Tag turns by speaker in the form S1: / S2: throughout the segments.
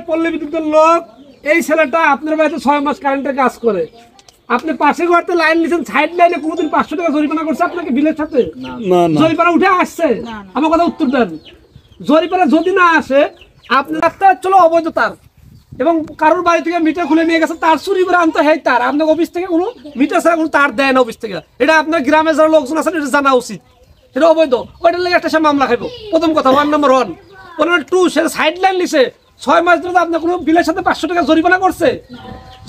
S1: পল্লী বিদ্যুতের লোক, এই ছেলেটা আপনার বাড়িতে 6 মাস কারেন্টের কাজ করে, আপনি পাশে ঘরতে লাইন নিয়েছেন, সাইড লাইনে কোনোদিন 500 টাকা জরিমানা করছে আপনাকে বিলের সাথে? জরিমানা উঠে আসছে? আমার কথা উত্তর দেন। জরিমানা যদি না আসে, আপনি একটা চলো অবৈধ তার, এবং কারোর বাড়ি থেকে মিটার খুলে নিয়ে গেছে, তার চুরি করে আনতে হয় তার, আপনার অফিস থেকে কোনো মিটার ছাড়া কোনো তার দেয় না অফিস থেকে। এটা আপনার গ্রামে যারা লোকজন আছেন এটা জানা উচিত, এটা অবৈধ। ওইটার লেগে একটা সে মামলা খাইব। প্রথম কথা 1 নম্বর 1। 2 সে সাইড লাইন নিছে, 6 মাস ধরে আপনার কোনো বিলের সাথে 500 টাকা জরিমানা করছে?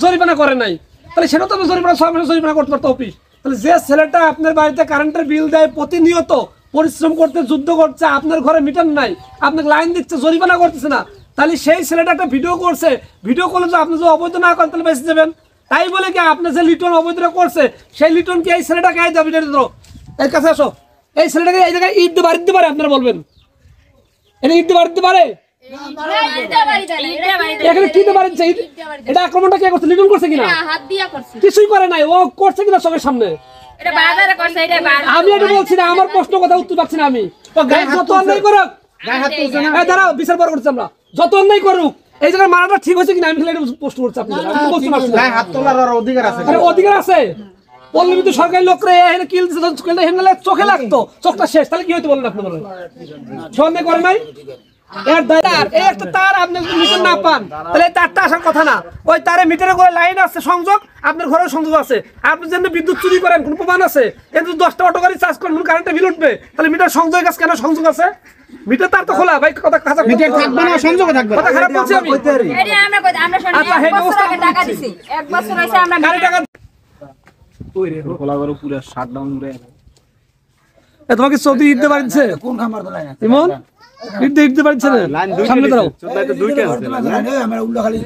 S1: জরিমানা করে নাই, তাহলে সেটা তো জরিমানা 6 মাসে জরিমানা করতে পারতো অফিস। তাহলে যে ছেলেটা আপনার বাড়িতে কারেন্টের বিল দেয়, প্রতিনিয়ত পরিশ্রম করতে, যুদ্ধ করছে, আপনার ঘরে মিটার নাই, আপনাকে লাইন দিচ্ছে, জরিমানা করতেছে না, তাহলে সেই ছেলেটা একটা ভিডিও করছে, ভিডিও করলে তো আপনি যদি অবৈধ না করেন তাহলে বেঁচে যাবেন। তাই বলে কি আপনি যে লিটন অবৈধ করছে, সেই লিটন কি এই ছেলেটাকে এই দাবি এর কাছে আসো, এই ছেলেটাকে এই জায়গায় ইট দিয়ে বাড়ি দিতে পারে? আপনারা বলবেন এটা ইট দিয়ে বাড়ি দিতে পারে? এখানে কি দিয়ে বাড়িছে? এটা আক্রমণটা কে করছে? লিটন করছে কিনা? কিছুই করে নাই, ও করছে কিনা চোখের সামনে? আমি এটা বলছি না, আমার প্রশ্ন কথা উত্তর পাচ্ছি না আমি। যত অন্যায় করুক, দাঁড়াও, বিচার পর করছি আমরা, যত অন্যায় করুক, এই জায়গায় মারাটা ঠিক হয়েছে কিনা আমি প্রশ্ন করছি। আপনি অধিকার আছে? পল্লী বিদ্যুৎ সরকারি লোকরা এখানে কিল দিচ্ছে, চোখে লাগতো, চোখটা শেষ, তাহলে কি হইতে বলেন আপনি? বলেন অন্যায় করে নাই? তার আপনি মিটার না পান তাহলে তারটা আসার কথা না। ওই তারে মিটারে করে লাইন আছে সংযোগ, আপনার ঘরেও সংযোগ আছে, আপনি যেন বিদ্যুৎ চুরি করেন কোনো প্রমাণ আছে? কিন্তু 10টা অটো গাড়ি চার্জ করেন, কারেন্টের বিল উঠবে, তাহলে মিটার সংযোগ আছে কেন? সংযোগ আছে, মিটার তার তো খোলা ভাই, কথা খারাপ মিটার থাকবে না, সংযোগ থাকবে, কথা খারাপ বলছি আমি। আচ্ছা হে ব্যবস্থা টাকা দিছি, 1 বছর হইছে আমরা গাড়ি টাকা ওই রে খোলা করে পুরো শাটডাউন রে। তোমাকে সৌদি দিতে পারছে কোন খামার লাইন আছে ইমন? দিতে পারছে না, সামনে দাও, দুইটা আছে আমরা উল্টো খালি